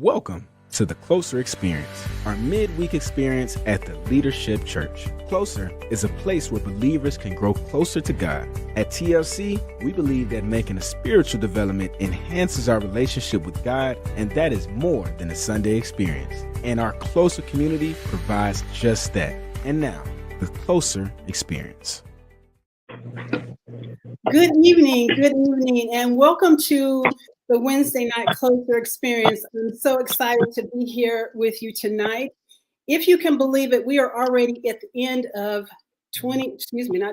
Welcome to the Closer Experience, our midweek experience at the Leadership Church. Closer is a place where believers can grow closer to God. At TLC, we believe that making a spiritual development enhances our relationship with God, and that is more than a Sunday experience. And our Closer community provides just that. And now, the Closer Experience. Good evening, and welcome to the Wednesday night Closer Experience. I'm so excited to be here with you tonight. If you can believe it, we are already at the end of not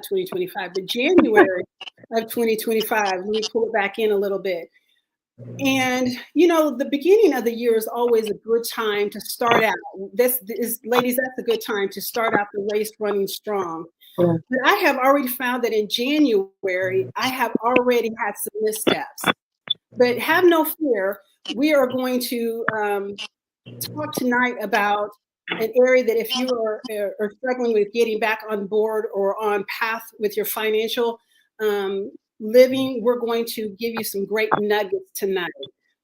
2025, but January of 2025. Let me pull it back in a little bit. And, you know, the beginning of the year is always a good time to start out. Ladies, that's a good time to start out the race running strong. Yeah. But I have already found that in January, I have already had some missteps. But have no fear, we are going to talk tonight about an area that if you are struggling with getting back on board or on path with your financial living, we're going to give you some great nuggets tonight.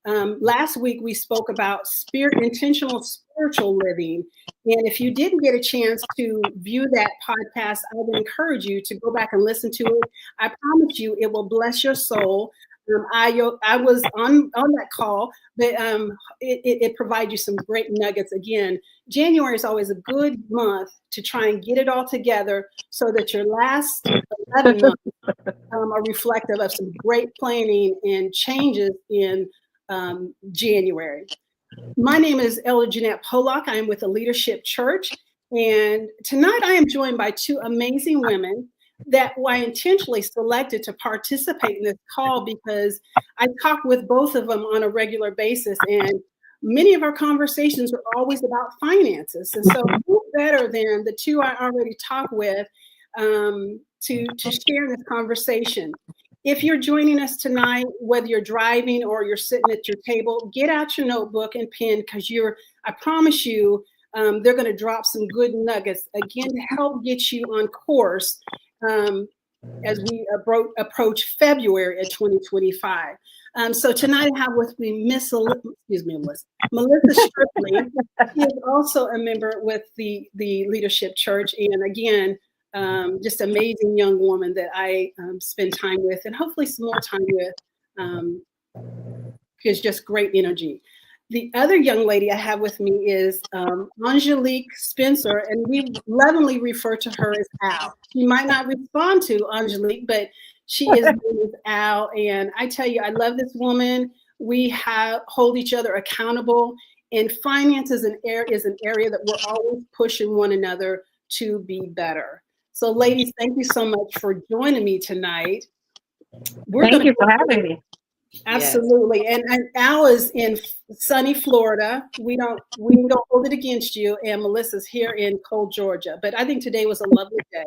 Last week, we spoke about intentional spiritual living. And if you didn't get a chance to view that podcast, I would encourage you to go back and listen to it. I promise you, it will bless your soul. I was on that call, but it provides you some great nuggets. Again, January is always a good month to try and get it all together so that your last 11 months are reflective of some great planning and changes in January. My name is Ella Jeanette Pollock. I am with the Leadership Church, and tonight I am joined by two amazing women that I intentionally selected to participate in this call because I talk with both of them on a regular basis, and many of our conversations are always about finances. And so who better than the two I already talk with to share this conversation. If you're joining us tonight, whether you're driving or you're sitting at your table, get out your notebook and pen because I promise you, they're going to drop some good nuggets, again, to help get you on course as we approach February of 2025. So tonight I have with me Melissa Stripley. She is also a member with the Leadership Church, and again, just amazing young woman that I spend time with, and hopefully some more time with, because just great energy. The other young lady I have with me is Angelique Spencer, and we lovingly refer to her as Al. She might not respond to Angelique, but she is known as Al. And I tell you, I love this woman. We hold each other accountable, and finance is an area that we're always pushing one another to be better. So, ladies, thank you so much for joining me tonight. Thank you for having me. Absolutely. Yes. And Al is in sunny Florida. We don't hold it against you. And Melissa's here in cold Georgia. But I think today was a lovely day.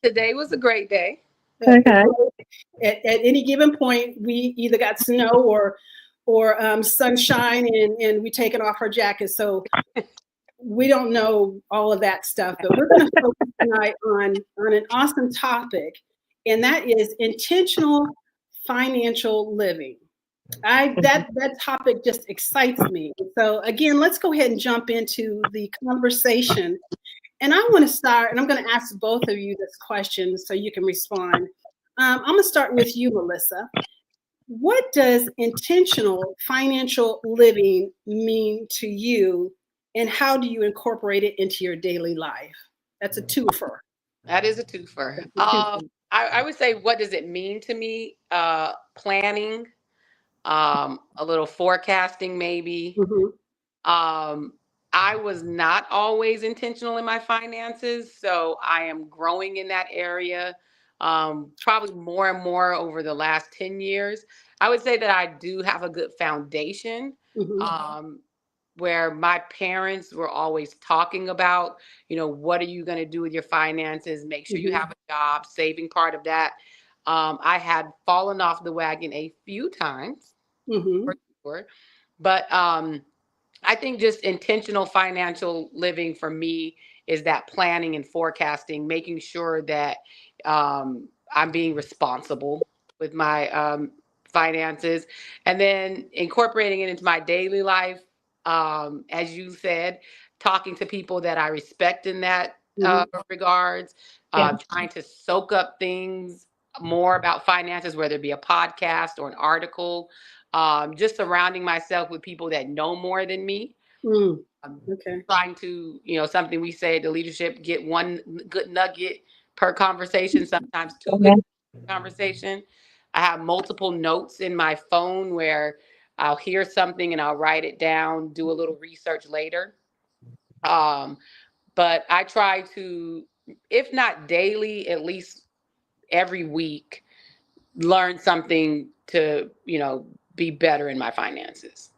Today was a great day. Okay. At any given point, we either got snow or sunshine, and we taken off our jackets. So we don't know all of that stuff. But we're going to focus tonight on an awesome topic, and that is intentional financial living. That topic just excites me. So again, let's go ahead and jump into the conversation. And I want to start, and I'm going to ask both of you this question so you can respond. I'm going to start with you, Melissa. What does intentional financial living mean to you, and how do you incorporate it into your daily life? That's a twofer. That is a twofer. I would say, what does it mean to me? Planning, a little forecasting, maybe. Mm-hmm. I was not always intentional in my finances, so I am growing in that area, probably more and more over the last 10 years. I would say that I do have a good foundation. Mm-hmm. Where my parents were always talking about, what are you going to do with your finances? Make sure you have a job, saving part of that. I had fallen off the wagon a few times, for sure. But I think just intentional financial living for me is that planning and forecasting, making sure that I'm being responsible with my finances, and then incorporating it into my daily life. As you said, talking to people that I respect in that regards, trying to soak up things more about finances, whether it be a podcast or an article, just surrounding myself with people that know more than me. Okay. Trying to, something we say at the leadership, get one good nugget per conversation, sometimes two good conversation. I have multiple notes in my phone where I'll hear something and I'll write it down, do a little research later. But I try to, if not daily, at least every week, learn something to, be better in my finances.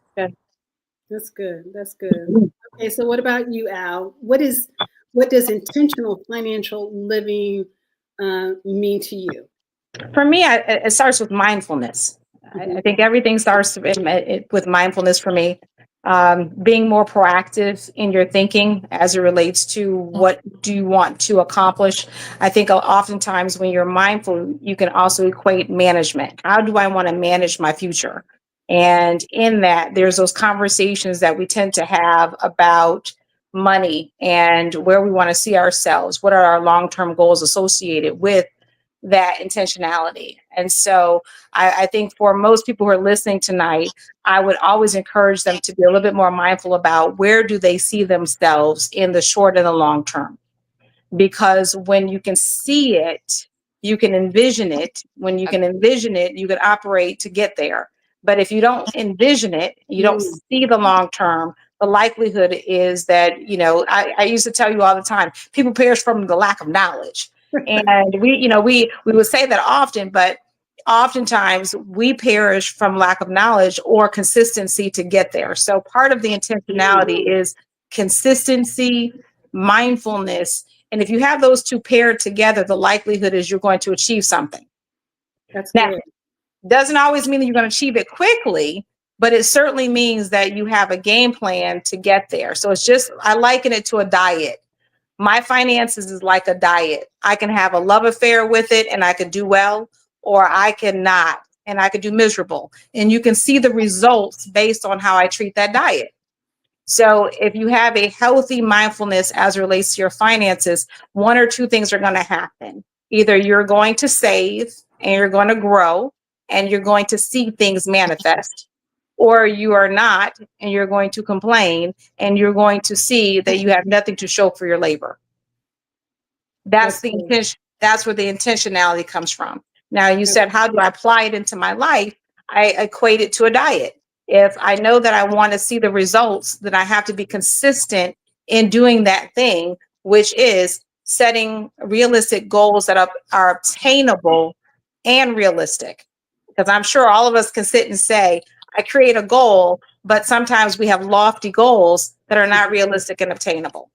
That's good. That's good. Okay, so what about you, Al? What does intentional financial living mean to you? For me, it starts with mindfulness. I think everything starts with mindfulness for me. Being more proactive in your thinking as it relates to what do you want to accomplish. I think oftentimes when you're mindful, you can also equate management. How do I want to manage my future? And in that, there's those conversations that we tend to have about money and where we want to see ourselves. What are our long-term goals associated with that intentionality? And so I think for most people who are listening tonight, I would always encourage them to be a little bit more mindful about where do they see themselves in the short and the long term. Because when you can see it, you can envision it. When you can envision it, you can operate to get there. But if you don't envision it, you don't see the long term, the likelihood is that, I used to tell you all the time, people perish from the lack of knowledge. And we would say that often, but oftentimes we perish from lack of knowledge or consistency to get there. So part of the intentionality is consistency, mindfulness. And if you have those two paired together, the likelihood is you're going to achieve something. That's now, good. Doesn't always mean that you're going to achieve it quickly, but it certainly means that you have a game plan to get there. So I liken it to a diet. My finances is like a diet. I can have a love affair with it and I could do well, or I cannot, and I could do miserable. And you can see the results based on how I treat that diet. So if you have a healthy mindfulness as it relates to your finances, one or two things are going to happen. Either you're going to save and you're going to grow and you're going to see things manifest, or you are not and you're going to complain and you're going to see that you have nothing to show for your labor. That's the intention. That's where the intentionality comes from. Now, you said, how do I apply it into my life? I equate it to a diet. If I know that I want to see the results, then I have to be consistent in doing that thing, which is setting realistic goals that are obtainable and realistic. Because I'm sure all of us can sit and say, I create a goal, but sometimes we have lofty goals that are not realistic and obtainable.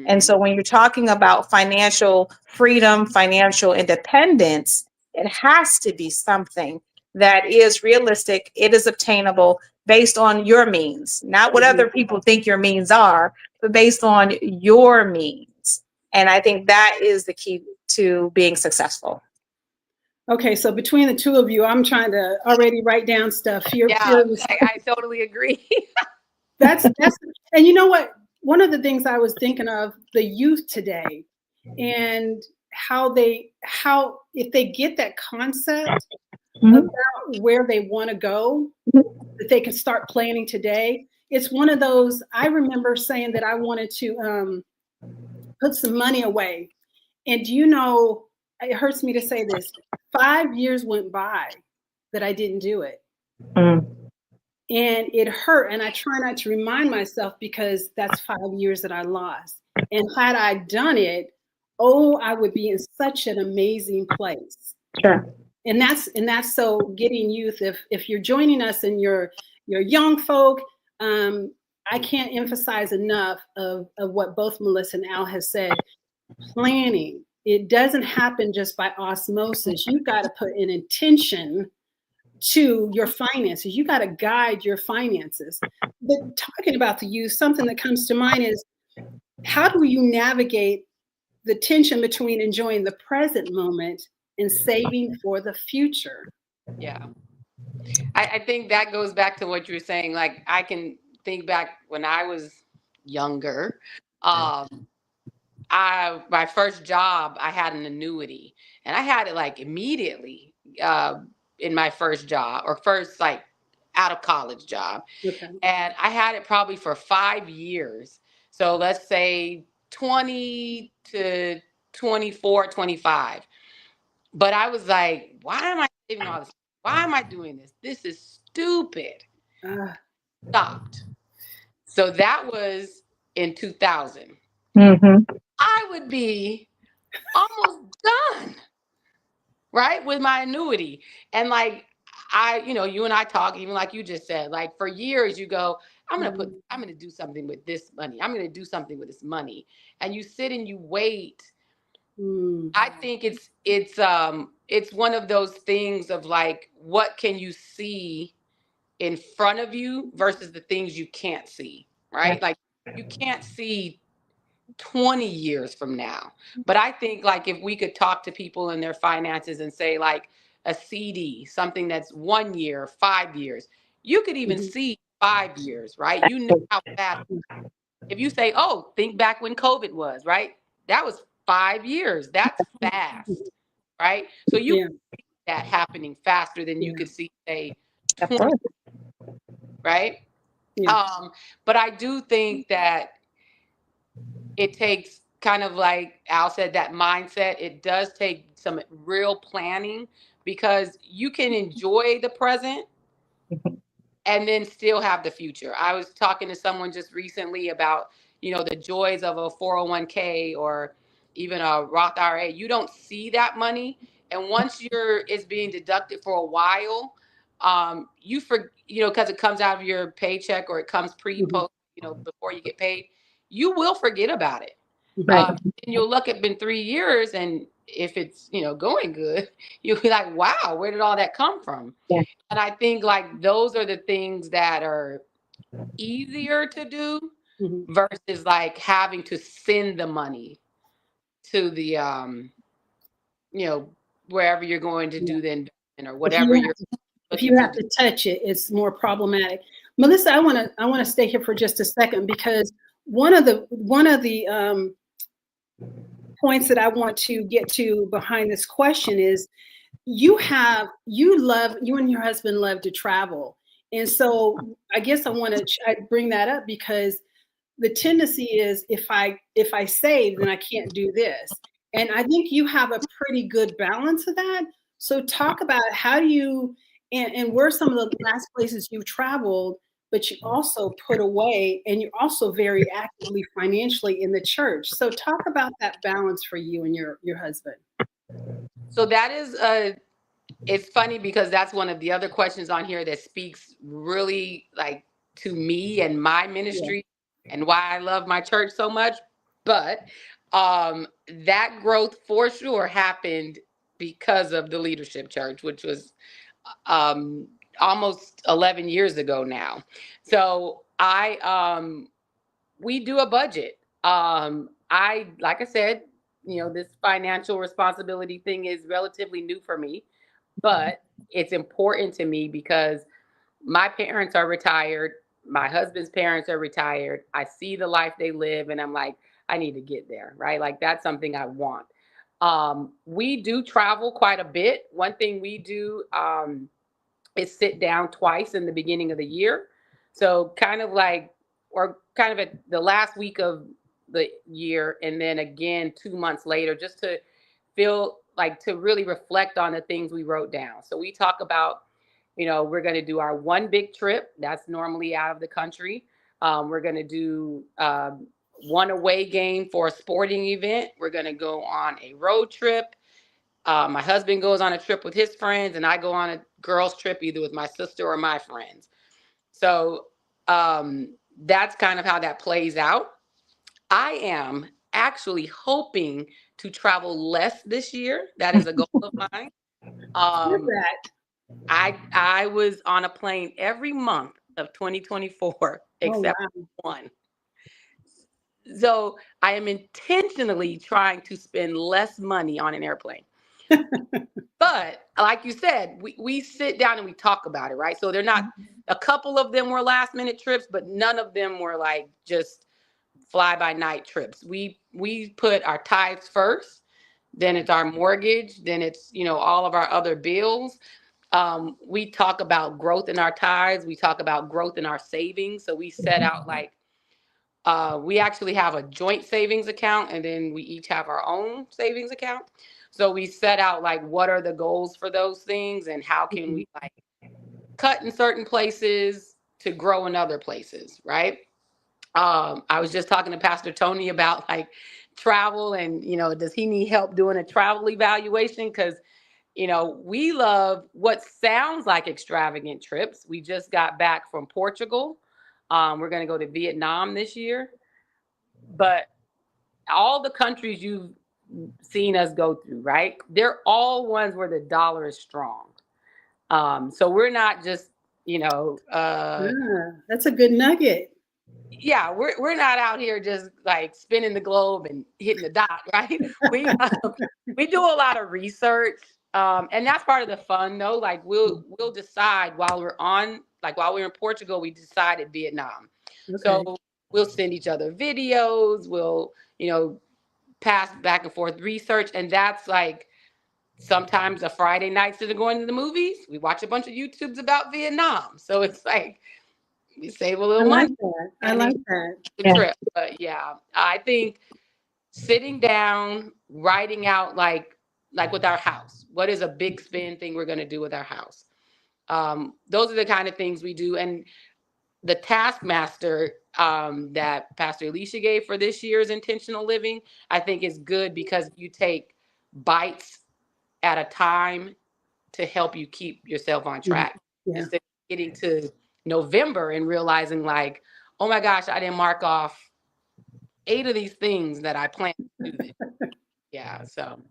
And so when you're talking about financial freedom, financial independence, it has to be something that is realistic, it is obtainable based on your means, not what other people think your means are, but based on your means. And I think that is the key to being successful. Okay, so between the two of you, I'm trying to already write down stuff here. Yeah, I totally agree. That's and you know what? One of the things I was thinking of the youth today and how if they get that concept about where they want to go, that they can start planning today. It's one of those, I remember saying that I wanted to put some money away. And it hurts me to say this, 5 years went by that I didn't do it. And it hurt. And I try not to remind myself because that's 5 years that I lost. And had I done it, I would be in such an amazing place. Sure. And that's so getting youth. If you're joining us and you're young folk, I can't emphasize enough of what both Melissa and Al has said. Planning. It doesn't happen just by osmosis. You've got to put an intention to your finances. You got to guide your finances. But talking about the youth, something that comes to mind is, how do you navigate the tension between enjoying the present moment and saving for the future? Yeah. I think that goes back to what you were saying. Like, I can think back when I was younger. My first job, I had an annuity, and I had it like immediately in my first job, or first like out of college job. Okay. And I had it probably for 5 years. So let's say 20 to 24, 25. But I was like, why am I saving all this? Why am I doing this? This is stupid. Stopped. So that was in 2000. I would be almost done, right, with my annuity. And like, you and I talk, even like you just said, like for years you go, I'm going to do something with this money. I'm going to do something with this money. And you sit and you wait. I think it's one of those things of like, what can you see in front of you versus the things you can't see, right? Like you can't see 20 years from now. But I think like if we could talk to people in their finances and say like a CD, something that's 1 year, 5 years, you could even see 5 years, right? You know how fast. If you say, oh, think back when COVID was, right? That was 5 years. That's fast, right? So you could see that happening faster than you could see, say, 20, right? But I do think that it takes kind of like Al said, that mindset. It does take some real planning, because you can enjoy the present and then still have the future. I was talking to someone just recently about, the joys of a 401k or even a Roth IRA. You don't see that money. And once it's being deducted for a while, because it comes out of your paycheck, or it comes post, before you get paid, you will forget about it. And you'll look up in 3 years, and if it's, going good, you'll be like, wow, where did all that come from? And I think like those are the things that are easier to do versus like having to send the money to the, wherever you're going to do the investment or whatever if you have to touch it, it's more problematic. Melissa, I want to stay here for just a second, because one of the points that I want to get to behind this question is you and your husband love to travel. And so I guess I want to bring that up, because the tendency is if I save, then I can't do this. And I think you have a pretty good balance of that. So talk about how do you, and where some of the last places you've traveled, but you also put away, and you're also very actively financially in the church. So talk about that balance for you and your husband. So that is it's funny, because that's one of the other questions on here that speaks really like to me and my ministry and why I love my church so much. But that growth for sure happened because of the leadership church, which was almost 11 years ago now. So we do a budget. Like I said, this financial responsibility thing is relatively new for me, but it's important to me because my parents are retired. My husband's parents are retired. I see the life they live, and I'm like, I need to get there, right? Like that's something I want. We do travel quite a bit. One thing we do is sit down twice in the beginning of the year. So kind of at the last week of the year, and then again 2 months later, just to feel like to really reflect on the things we wrote down. So we talk about, we're going to do our one big trip. That's normally out of the country. We're going to do one away game for a sporting event. We're going to go on a road trip. My husband goes on a trip with his friends, and I go on a girls' trip either with my sister or my friends. So that's kind of how that plays out. I am actually hoping to travel less this year. That is a goal of mine. I was on a plane every month of 2024 except one. So I am intentionally trying to spend less money on an airplane. But like you said, we sit down and we talk about it, right? So they're not, a couple of them were last minute trips, but none of them were like just fly by night trips. We put our tithes first, then it's our mortgage, then it's, all of our other bills. We talk about growth in our tithes. We talk about growth in our savings. So we set out like, we actually have a joint savings account, and then we each have our own savings account. So we set out like, what are the goals for those things, and how can we like cut in certain places to grow in other places, right? I was just talking to Pastor Tony about like travel, and does he need help doing a travel evaluation? Because we love what sounds like extravagant trips. We just got back from Portugal. We're going to go to Vietnam this year. But all the countries you've seen us go through, right? They're all ones where the dollar is strong. So we're not just, that's a good nugget. Yeah, we're not out here just like spinning the globe and hitting the dot, right? We do a lot of research, and that's part of the fun, though. Like we'll decide while we're in Portugal, we decided Vietnam. Okay. So we'll send each other videos. We'll pass back and forth research, and that's like sometimes a Friday night instead of going to the movies, we watch a bunch of YouTubes about Vietnam. So it's like we save a little money. I like that. The trip. But yeah, I think sitting down, writing out like with our house, what is a big spend thing we're going to do with our house? Those are the kind of things we do. And the taskmaster that Pastor Alicia gave for this year's intentional living, I think is good, because you take bites at a time to help you keep yourself on track. Yeah. Instead of getting to November and realizing like, oh my gosh, I didn't mark off 8 of these things that I planned to do. Yeah. So.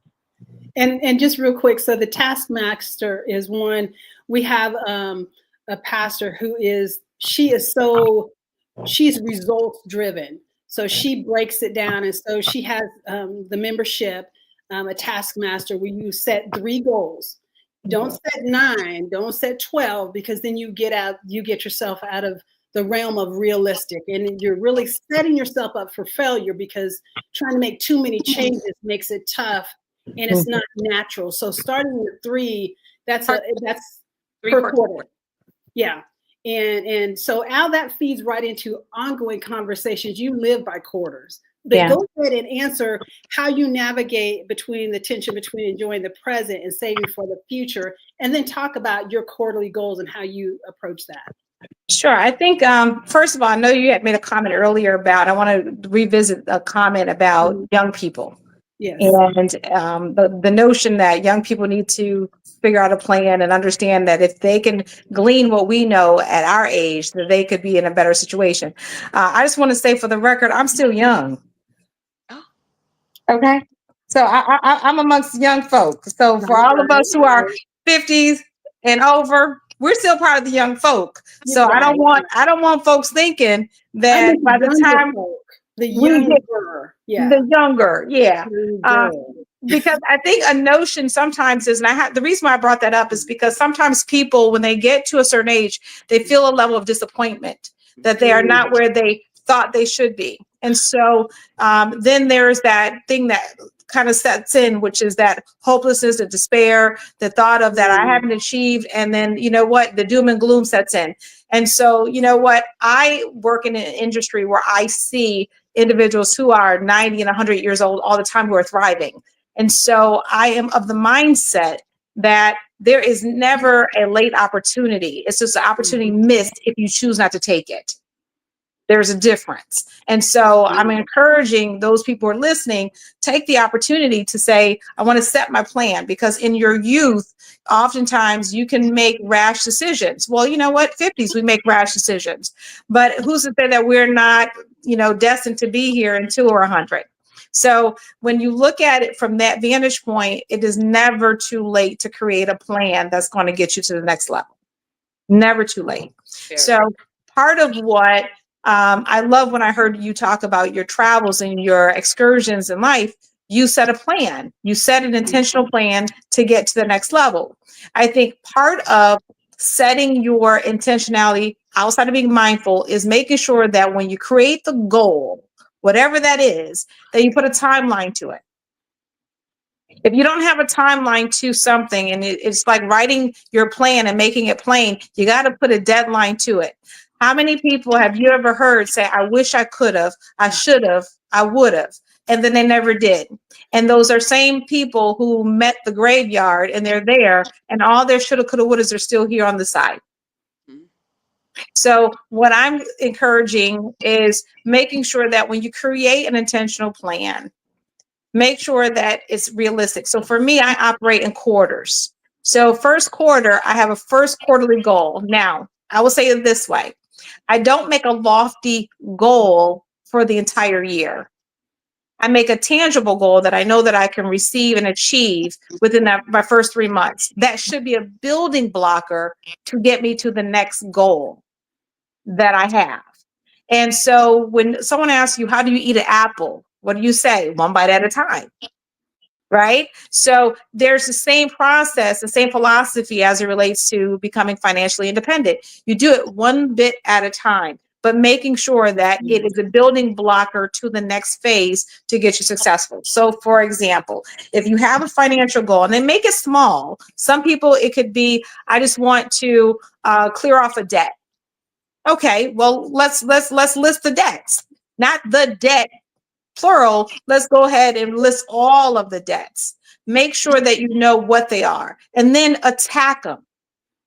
And just real quick, so the taskmaster is one. We have a pastor she's results driven. So she breaks it down, and so she has the membership, a taskmaster where you set 3 goals. Don't set 9, don't set 12, because then you get yourself out of the realm of realistic, and you're really setting yourself up for failure, because trying to make too many changes makes it tough and it's not natural. So starting with 3, that's 3 per quarter. Yeah. And so Al, that feeds right into ongoing conversations. You live by quarters. But go ahead and answer how you navigate between the tension between enjoying the present and saving for the future, and then talk about your quarterly goals and how you approach that. Sure. I think, first of all, I know you had made a comment earlier about, I want to revisit a comment about young people. Yes. And the notion that young people need to figure out a plan and understand that if they can glean what we know at our age, that they could be in a better situation. I just want to say, for the record, I'm still young. Okay. So I'm amongst young folks. So for all of us who are 50s and over, we're still part of the young folk. So I don't want folks thinking that by the time the younger, because I think a notion sometimes is, and the reason why I brought that up is because sometimes people, when they get to a certain age, they feel a level of disappointment that they are not where they thought they should be. And so then there's that thing that kind of sets in, which is that hopelessness, the despair, the thought of that I haven't achieved. And then, the doom and gloom sets in. And so, I work in an industry where I see individuals who are 90 and 100 years old all the time who are thriving. And so I am of the mindset that there is never a late opportunity. It's just an opportunity missed if you choose not to take it. There's a difference. And so I'm encouraging those people who are listening, take the opportunity to say, I want to set my plan, because in your youth, oftentimes you can make rash decisions. Well, you know what? 50s, we make rash decisions, but who's to say that we're not, destined to be here in 2 or 100? So when you look at it from that vantage point, it is never too late to create a plan that's going to get you to the next level. Never too late. So part of what I love when I heard you talk about your travels and your excursions in life, you set a plan. You set an intentional plan to get to the next level. I think part of setting your intentionality outside of being mindful is making sure that when you create the goal, whatever that is, that you put a timeline to it. If you don't have a timeline to something, and it's like writing your plan and making it plain, you got to put a deadline to it. How many people have you ever heard say, I wish I could have, I should have, I would have, and then they never did? And those are same people who met the graveyard and they're there, and all their shoulda, coulda, wouldas are still here on the side. So what I'm encouraging is making sure that when you create an intentional plan, make sure that it's realistic. So for me, I operate in quarters. So first quarter, I have a first quarterly goal. Now, I will say it this way. I don't make a lofty goal for the entire year. I make a tangible goal that I know that I can receive and achieve within my first 3 months. That should be a building blocker to get me to the next goal that I have. And so when someone asks you, how do you eat an apple? What do you say? One bite at a time. Right? So there's the same process, the same philosophy as it relates to becoming financially independent. You do it one bit at a time, but making sure that it is a building blocker to the next phase to get you successful. So for example, if you have a financial goal, and then make it small. Some people, it could be, I just want to clear off a debt. Okay, well, let's list the debts, not the debt plural. Let's go ahead and list all of the debts. Make sure that you know what they are, and then attack them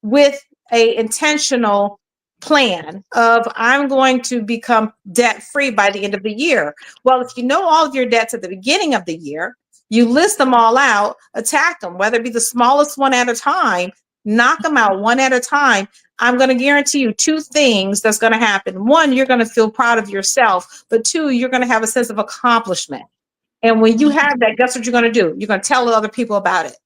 with a intentional plan of, I'm going to become debt free by the end of the year. Well, if you know all of your debts at the beginning of the year, you list them all out, attack them, whether it be the smallest one at a time, knock them out one at a time. I'm going to guarantee you 2 things that's going to happen. 1, you're going to feel proud of yourself, but 2, you're going to have a sense of accomplishment. And when you have that, guess what you're going to do? You're going to tell other people about it.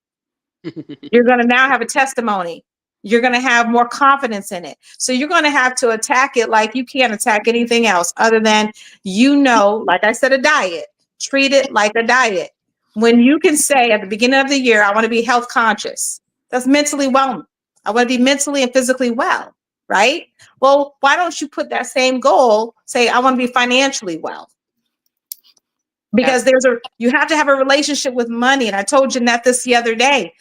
You're going to now have a testimony. You're going to have more confidence in it. So you're going to have to attack it like you can't attack anything else other than, like I said, a diet. Treat it like a diet. When you can say at the beginning of the year, I want to be health conscious. That's mentally wellness. I want to be mentally and physically well, right? Well, why don't you put that same goal, say, I want to be financially well? Because you have to have a relationship with money. And I told Jeanette this the other day.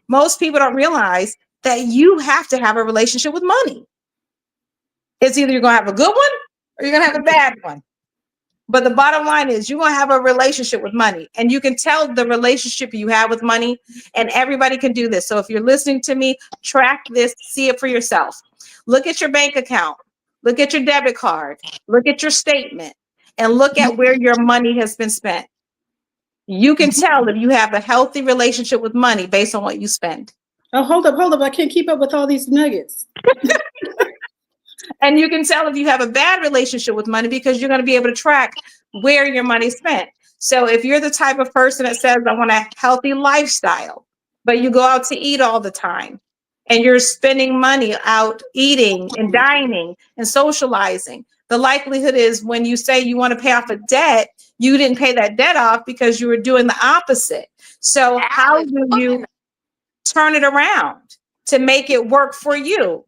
Most people don't realize that you have to have a relationship with money. It's either you're going to have a good one or you're going to have a bad one. But the bottom line is you're going to have a relationship with money, and you can tell the relationship you have with money, and everybody can do this. So if you're listening to me, track this, see it for yourself. Look at your bank account, look at your debit card, look at your statement, and look at where your money has been spent. You can tell if you have a healthy relationship with money based on what you spend. Oh, hold up. I can't keep up with all these nuggets. And you can tell if you have a bad relationship with money because you're going to be able to track where your money's spent. So if you're the type of person that says, I want a healthy lifestyle, but you go out to eat all the time and you're spending money out eating and dining and socializing, the likelihood is when you say you want to pay off a debt, you didn't pay that debt off because you were doing the opposite. So how do you turn it around to make it work for you?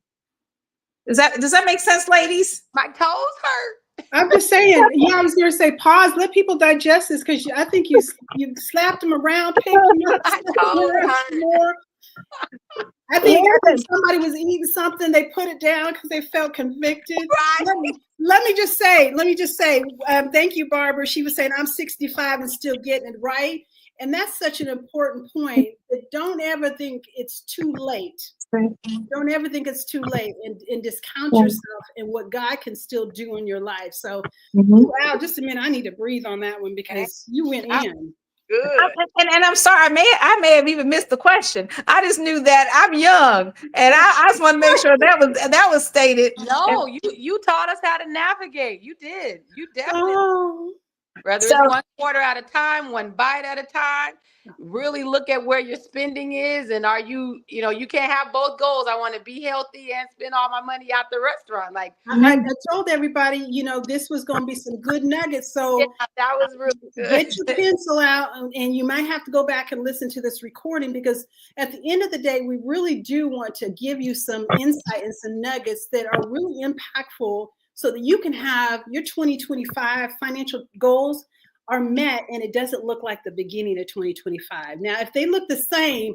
Does that make sense, ladies? My toes hurt. I'm just saying, I was going to say, pause, let people digest this, because I think you slapped them around, picked them up. I think somebody was eating something, they put it down because they felt convicted. Right. Let me just say, thank you, Barbara. She was saying, I'm 65 and still getting it right. And that's such an important point, that don't ever think it's too late. Right. Don't ever think it's too late, and discount yourself and what God can still do in your life. So, wow, just a minute. I need to breathe on that one because you went in. Good. And I'm sorry, I may have even missed the question. I just knew that I'm young, and I just want to make sure that was stated. No, you taught us how to navigate. You did. You definitely. Oh. Whether it's one quarter at a time, one bite at a time, really look at where your spending is. And are you, you can't have both goals. I want to be healthy and spend all my money out the restaurant. Like I told everybody, this was going to be some good nuggets. So yeah, that was really good. Get your pencil out, and you might have to go back and listen to this recording, because at the end of the day, we really do want to give you some insight and some nuggets that are really impactful, so that you can have your 2025 financial goals are met, and it doesn't look like the beginning of 2025. Now, if they look the same,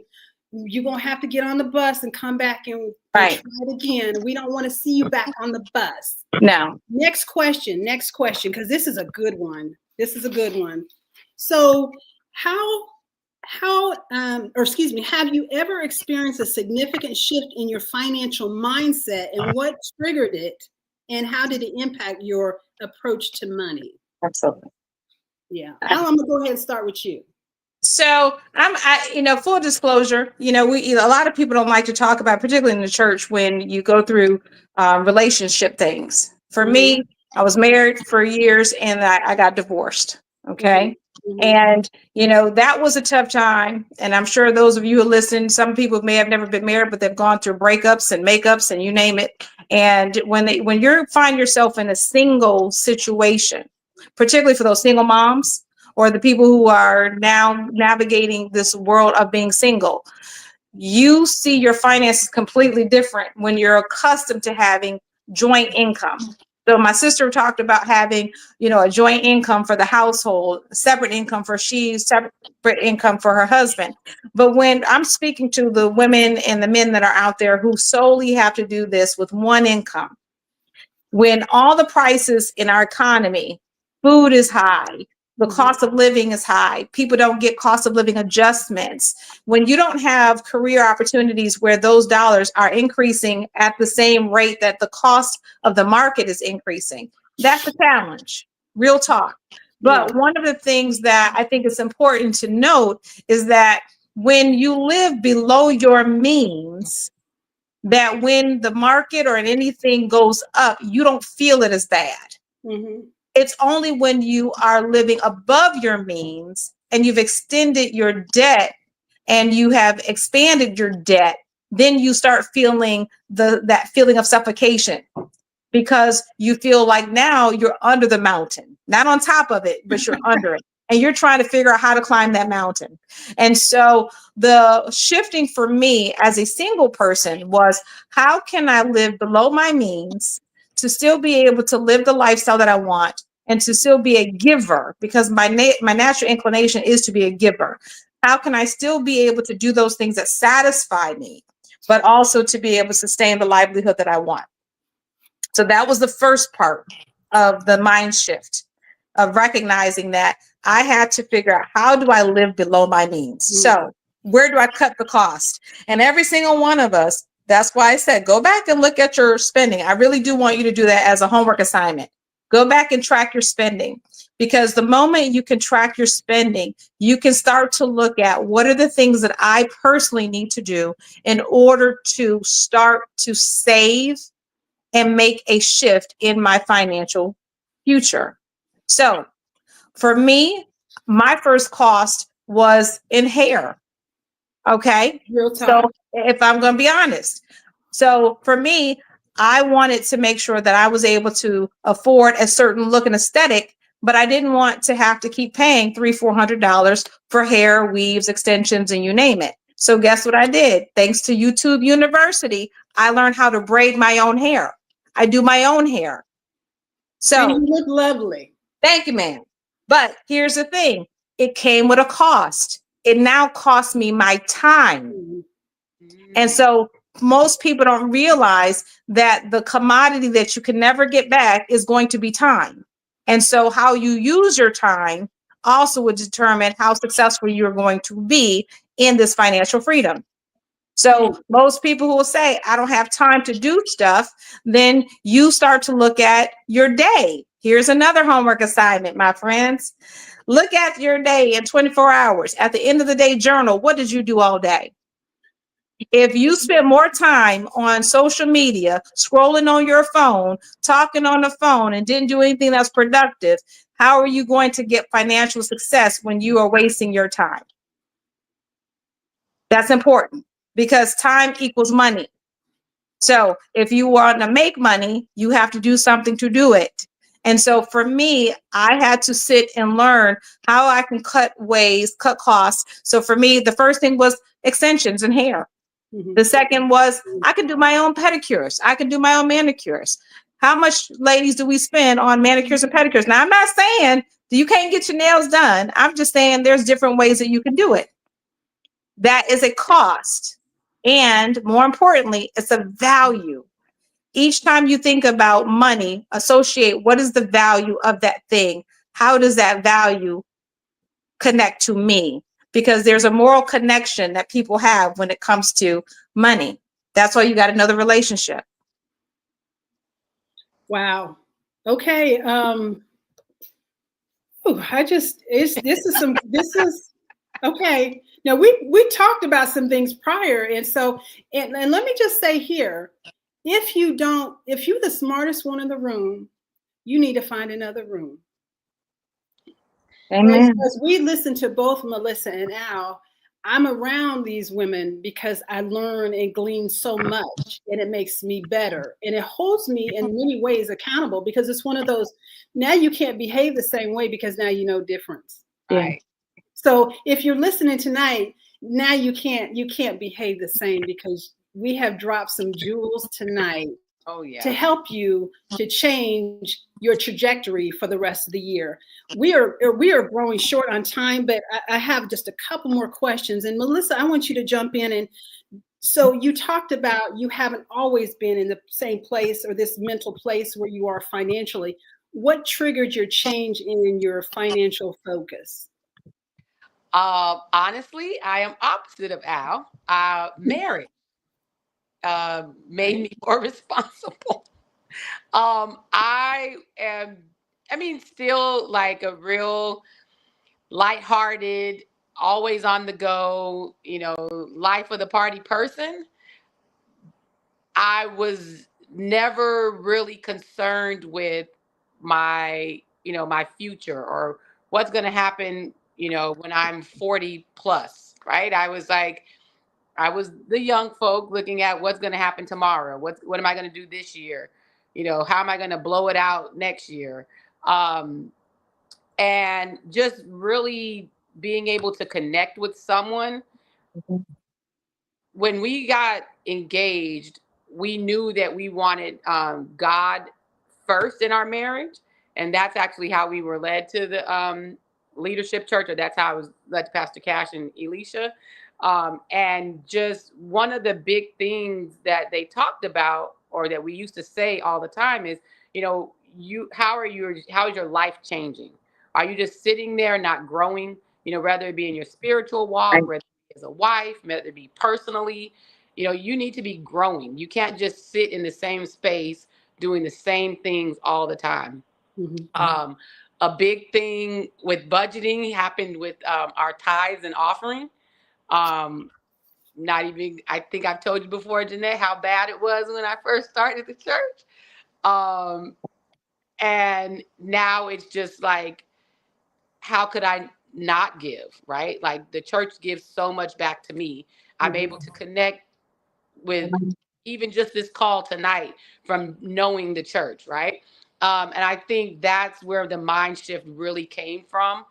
you're going to have to get on the bus and come back and try it again. We don't want to see you back on the bus. No. Next question, because this is a good one. So have you ever experienced a significant shift in your financial mindset, and what triggered it, and how did it impact your approach to money? Absolutely. Yeah. Al, I'm gonna go ahead and start with you. So full disclosure, a lot of people don't like to talk about, particularly in the church, when you go through relationship things. For me, I was married for years and I got divorced. Okay. And, that was a tough time. And I'm sure those of you who listen, some people may have never been married, but they've gone through breakups and makeups and you name it. And when you find yourself in a single situation, particularly for those single moms, or the people who are now navigating this world of being single, you see your finances completely different when you're accustomed to having joint income. So my sister talked about having, a joint income for the household, separate income for separate income for her husband. But when I'm speaking to the women and the men that are out there who solely have to do this with one income, when all the prices in our economy, food is high, the cost of living is high, people don't get cost of living adjustments. When you don't have career opportunities where those dollars are increasing at the same rate that the cost of the market is increasing, that's a challenge, real talk. But one of the things that I think is important to note is that when you live below your means, that when the market or anything goes up, you don't feel it as bad. It's only when you are living above your means and you've extended your debt and you have expanded your debt, then you start feeling that feeling of suffocation, because you feel like now you're under the mountain, not on top of it, but you're under it. And you're trying to figure out how to climb that mountain. And so the shifting for me as a single person was, how can I live below my means to still be able to live the lifestyle that I want and to still be a giver? Because my natural inclination is to be a giver. How can I still be able to do those things that satisfy me, but also to be able to sustain the livelihood that I want? So that was the first part of the mind shift, of recognizing that I had to figure out, how do I live below my means? So where do I cut the cost? And every single one of us, that's why I said, go back and look at your spending. I really do want you to do that as a homework assignment. Go back and track your spending, because the moment you can track your spending, you can start to look at, what are the things that I personally need to do in order to start to save and make a shift in my financial future. So for me, my first cost was in hair. Okay. So if I'm going to be honest, so for me, I wanted to make sure that I was able to afford a certain look and aesthetic, but I didn't want to have to keep paying $300-$400 for hair, weaves, extensions, and you name it. So guess what I did? Thanks to YouTube University, I learned how to braid my own hair. I do my own hair. So and you look lovely. Thank you, ma'am. But here's the thing. It came with a cost. It now costs me my time. And so most people don't realize that the commodity that you can never get back is going to be time. And so how you use your time also would determine how successful you're going to be in this financial freedom. So most people who will say, I don't have time to do stuff, then you start to look at your day. Here's another homework assignment, my friends. Look at your day in 24 hours. At the end of the day, journal. What did you do all day? If you spend more time on social media, scrolling on your phone, talking on the phone, and didn't do anything that's productive, how are you going to get financial success when you are wasting your time? That's important because time equals money. So if you want to make money, you have to do something to do it. And so for me, I had to sit and learn how I can cut costs. So for me, the first thing was extensions and hair. The second was I could do my own pedicures. I could do my own manicures. How much, ladies, do we spend on manicures and pedicures? Now, I'm not saying that you can't get your nails done. I'm just saying there's different ways that you can do it. That is a cost. And more importantly, it's a value. Each time you think about money, associate what is the value of that thing? How does that value connect to me? Because there's a moral connection that people have when it comes to money. That's why you got another relationship. Wow. Okay. This is okay. Now we talked about some things prior, and so and let me just say here, if you're the smartest one in the room, you need to find another room. Amen. As we listen to both Melissa and Al, I'm around these women because I learn and glean so much, and it makes me better. And it holds me in many ways accountable because it's one of those, now you can't behave the same way because now you know difference. Right. So if you're listening tonight, now you can't behave the same because we have dropped some jewels tonight. Oh, yeah. To help you to change your trajectory for the rest of the year. We are growing short on time, but I have just a couple more questions. And Melissa, I want you to jump in. And so you talked about you haven't always been in the same place or this mental place where you are financially. What triggered your change in your financial focus? Honestly, I am opposite of Al. Marriage made me more responsible. I am, still like a real lighthearted, always on the go, life of the party person. I was never really concerned with my, my future or what's going to happen, when I'm 40 plus, right? I was the young folk looking at what's going to happen tomorrow. What am I going to do this year? How am I going to blow it out next year? And just really being able to connect with someone. When we got engaged, we knew that we wanted God first in our marriage. And that's actually how we were led to the leadership church, or that's how I was led to Pastor Cash and Elisha. And just one of the big things that they talked about, or that we used to say all the time is, how is your life changing? Are you just sitting there not growing? Whether it be in your spiritual walk, whether it be as a wife, whether it be personally, you need to be growing. You can't just sit in the same space doing the same things all the time. Mm-hmm. A big thing with budgeting happened with our tithes and offering. Not even, I think I've told you before, Jeanette, how bad it was when I first started the church. And now it's just like, how could I not give, right? Like the church gives so much back to me. I'm able to connect with even just this call tonight from knowing the church, right? And I think that's where the mind shift really came from,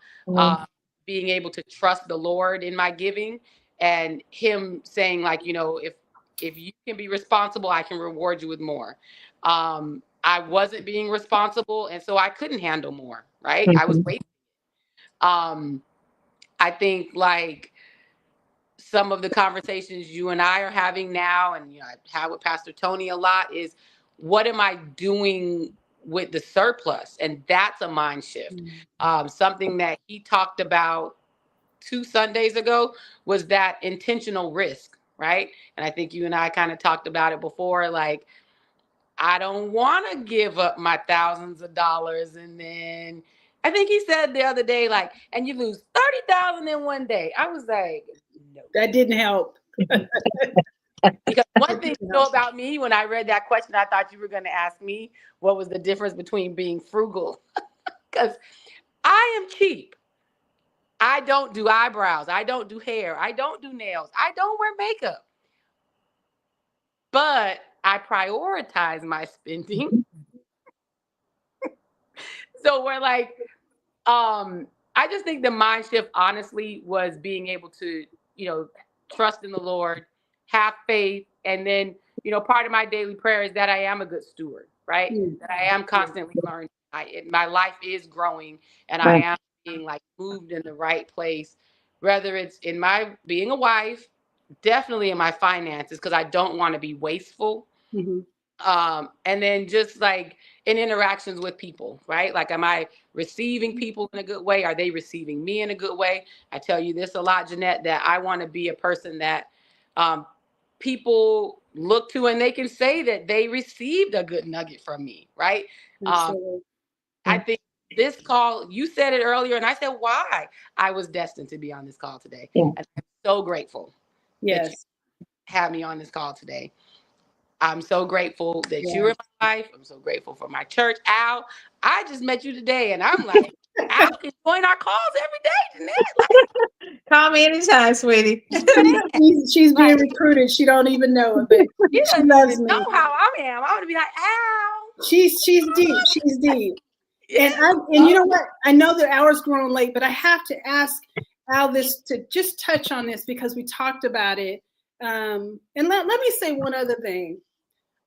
being able to trust the Lord in my giving, and him saying like, if you can be responsible, I can reward you with more. I wasn't being responsible, and so I couldn't handle more, right? I was waiting. I think like some of the conversations you and I are having now, and I have with Pastor Tony a lot, is what am I doing with the surplus? And that's a mind shift. Something that he talked about 2 Sundays ago was that intentional risk, right? And I think you and I kind of talked about it before, like, I don't want to give up my thousands of dollars. And then I think he said the other day, like, and you lose 30,000 in one day. I was like, no. That didn't help. Because one thing you know about me, when I read that question, I thought you were going to ask me what was the difference between being frugal. Because I am cheap. I don't do eyebrows. I don't do hair. I don't do nails. I don't wear makeup. But I prioritize my spending. So we're like, I just think the mind shift, honestly, was being able to, trust in the Lord, have faith, and then, part of my daily prayer is that I am a good steward, right? That I am constantly learning. My life is growing, and I am being like moved in the right place, whether it's in my being a wife, definitely in my finances, because I don't want to be wasteful. And then just like in interactions with people, right? Like, am I receiving people in a good way? Are they receiving me in a good way? I tell you this a lot, Jeanette, that I want to be a person that people look to and they can say that they received a good nugget from me, right? I think this call, you said it earlier, and I said why I was destined to be on this call today. And I'm so grateful that you have me on this call today. I'm so grateful that you're in my life. I'm so grateful for my church. Al, I just met you today, and I'm like, Al can join our calls every day, Jeanette. Like, call me anytime, sweetie. She's being recruited. She don't even know it, but she loves me. Know how I am. I want to be like, Al. She's deep. She's deep. And you know what? I know the hour's grown late, but I have to ask Al this to just touch on this because we talked about it. And let me say one other thing.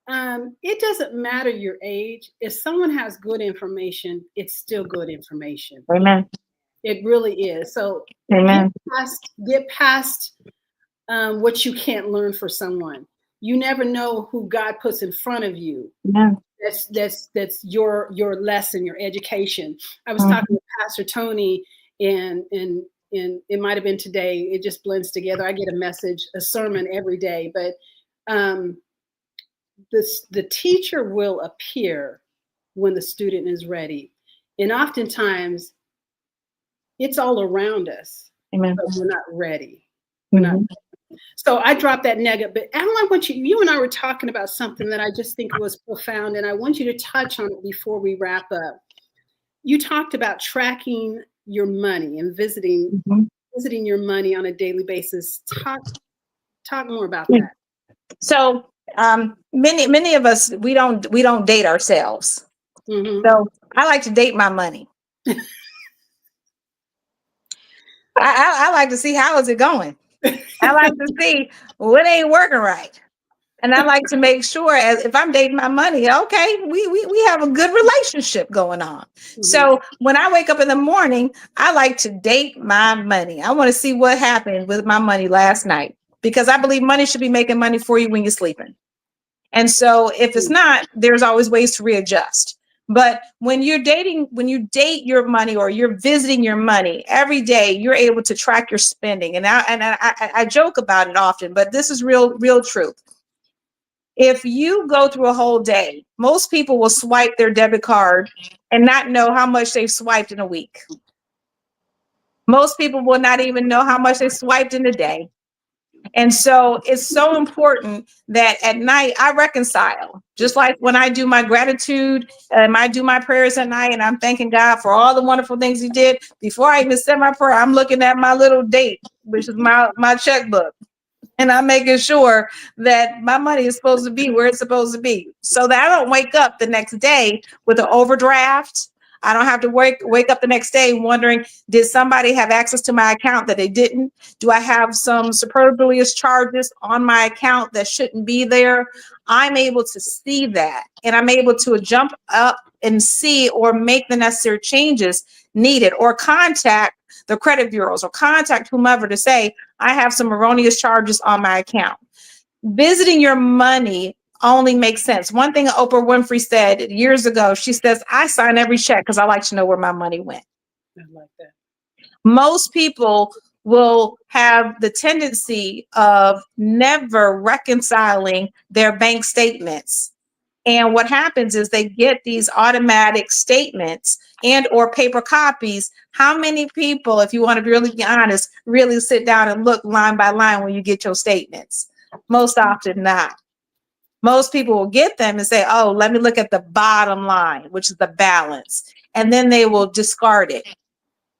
It doesn't matter your age. If someone has good information, it's still good information. Amen. It really is. So Amen. Get past what you can't learn for someone. You never know who God puts in front of you. Amen. That's your lesson, your education. I was talking to Pastor Tony, and it might have been today. It just blends together. I get a sermon every day, but the teacher will appear when the student is ready, and oftentimes it's all around us. Amen. But we're not ready. We're not. So I dropped that nugget, but Alan, I want you and I were talking about something that I just think was profound, and I want you to touch on it before we wrap up. You talked about tracking your money and visiting your money on a daily basis. Talk more about that. So many of us, we don't date ourselves. So I like to date my money. I like to see how is it going. I like to see what ain't working right. And I like to make sure, as if I'm dating my money, okay, we have a good relationship going on. So when I wake up in the morning, I like to date my money. I want to see what happened with my money last night, because I believe money should be making money for you when you're sleeping. And so if it's not, there's always ways to readjust. But when you date your money, or you're visiting your money every day, you're able to track your spending. And I joke about it often, but this is real truth. If you go through a whole day, most people will swipe their debit card and not know how much they've swiped in a week. Most people will not even know how much they swiped in a day. And so it's so important that at night I reconcile, just like when I do my gratitude and I do my prayers at night, and I'm thanking God for all the wonderful things he did. Before I even say my prayer, I'm looking at my little date, which is my checkbook. And I'm making sure that my money is supposed to be where it's supposed to be, so that I don't wake up the next day with an overdraft. I don't have to wake up the next day wondering, did somebody have access to my account that they didn't? Do I have some superfluous charges on my account that shouldn't be there? I'm able to see that, and I'm able to jump up and see or make the necessary changes needed, or contact the credit bureaus or contact whomever to say, I have some erroneous charges on my account. Visiting your money only makes sense. One thing Oprah Winfrey said years ago, she says, I sign every check because I like to know where my money went. I like that. Most people will have the tendency of never reconciling their bank statements. And what happens is they get these automatic statements and or paper copies. How many people, if you want to really be honest, really sit down and look line by line when you get your statements? Most often not. Most people will get them and say, oh, let me look at the bottom line, which is the balance. And then they will discard it.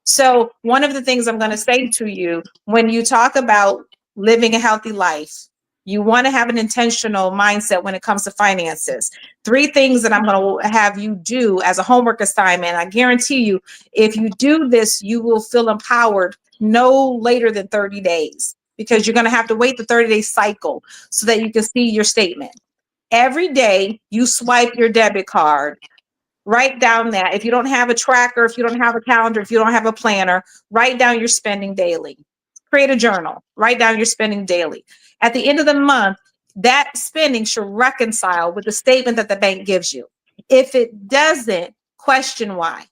So one of the things I'm going to say to you, when you talk about living a healthy life, you want to have an intentional mindset when it comes to finances. 3 things that I'm going to have you do as a homework assignment. I guarantee you, if you do this, you will feel empowered no later than 30 days, because you're going to have to wait the 30-day cycle so that you can see your statement. Every day you swipe your debit card, write down that. If you don't have a tracker, if you don't have a calendar, if you don't have a planner, write down your spending daily. Create a journal, write down your spending daily. At the end of the month, that spending should reconcile with the statement that the bank gives you. If it doesn't, question why.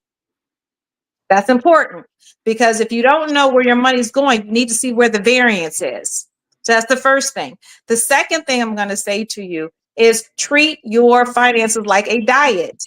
That's important, because if you don't know where your money's going, you need to see where the variance is. So that's the first thing. The second thing I'm going to say to you is treat your finances like a diet.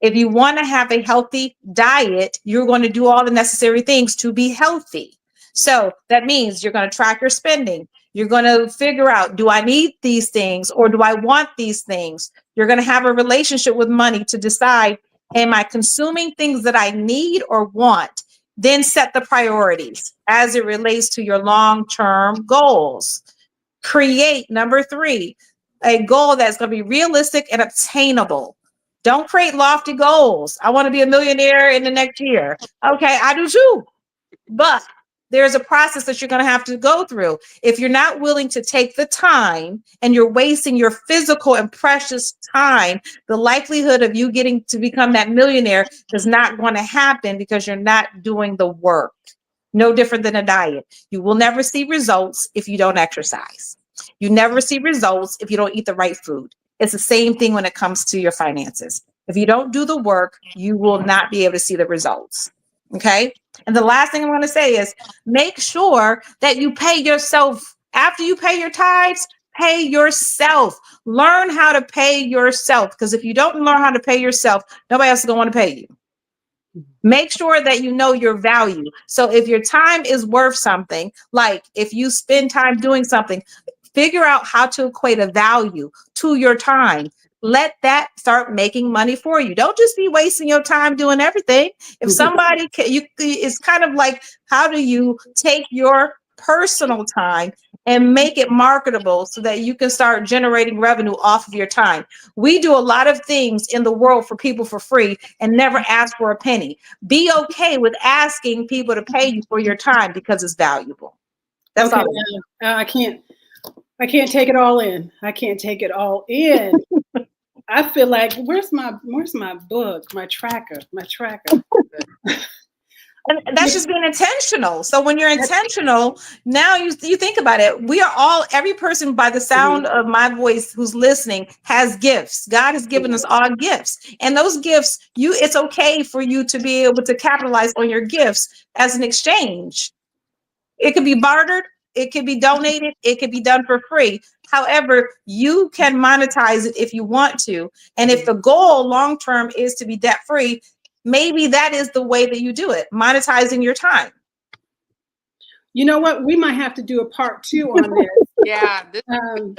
If you want to have a healthy diet, you're going to do all the necessary things to be healthy. So that means you're going to track your spending. You're going to figure out, do I need these things or do I want these things? You're going to have a relationship with money to decide, am I consuming things that I need or want? Then set the priorities as it relates to your long-term goals. Create, number 3, a goal that's going to be realistic and obtainable. Don't create lofty goals. I want to be a millionaire in the next year. Okay, I do too. But there's a process that you're going to have to go through. If you're not willing to take the time and you're wasting your physical and precious time, the likelihood of you getting to become that millionaire is not going to happen, because you're not doing the work. No different than a diet. You will never see results if you don't exercise. You never see results if you don't eat the right food. It's the same thing when it comes to your finances. If you don't do the work, you will not be able to see the results. Okay. And the last thing I'm going to say is make sure that you pay yourself. After you pay your tithes, pay yourself. Learn how to pay yourself, because if you don't learn how to pay yourself, nobody else is going to want to pay you. Make sure that you know your value. So if your time is worth something, like if you spend time doing something, figure out how to equate a value to your time. Let that start making money for you. Don't just be wasting your time doing everything. If somebody it's kind of like, how do you take your personal time and make it marketable so that you can start generating revenue off of your time? We do a lot of things in the world for people for free and never ask for a penny. Be okay with asking people to pay you for your time, because it's valuable. That's okay, all. I can't take it all in. I can't take it all in. I feel like, where's my book, my tracker? And that's just being intentional. So when you're intentional, now you think about it. We are all, every person by the sound of my voice who's listening has gifts. God has given us all gifts. And those gifts, it's okay for you to be able to capitalize on your gifts as an exchange. It could be bartered. It could be donated. It could be done for free. However, you can monetize it if you want to. And if the goal long-term is to be debt-free, maybe that is the way that you do it, monetizing your time. You know what? We might have to do a part 2 on this. Yeah.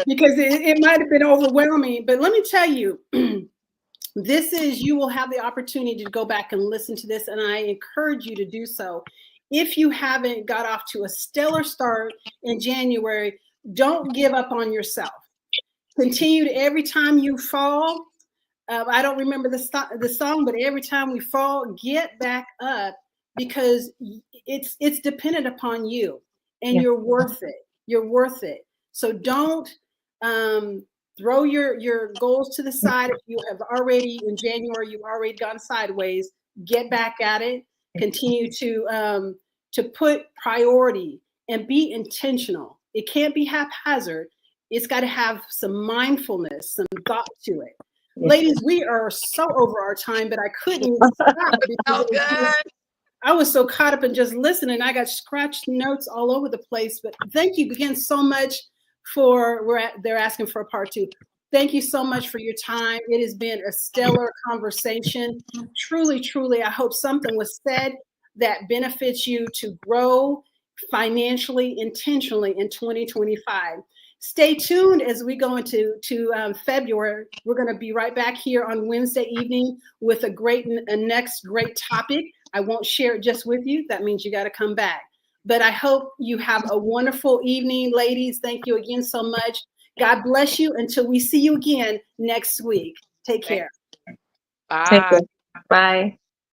Because it might have been overwhelming. But let me tell you, you will have the opportunity to go back and listen to this. And I encourage you to do so. If you haven't got off to a stellar start in January, don't give up on yourself. Continue to, every time you fall, I don't remember the song, but every time we fall, get back up, because it's dependent upon you, and you're worth it. You're worth it. So don't throw your goals to the side. If you have already, in January, you've already gone sideways, get back at it. Continue to put priority and be intentional. It can't be haphazard. It's got to have some mindfulness, some thought to it. Ladies, we are so over our time, but I couldn't even stop because I was so caught up in just listening. I got scratched notes all over the place. But thank you again so much they're asking for a part 2. Thank you so much for your time. It has been a stellar conversation. Truly, truly, I hope something was said that benefits you to grow financially, intentionally in 2025. Stay tuned as we go into February. We're going to be right back here on Wednesday evening with a next great topic. I won't share it just with you. That means you got to come back. But I hope you have a wonderful evening, ladies. Thank you again so much. God bless you until we see you again next week. Take care. Bye. Bye.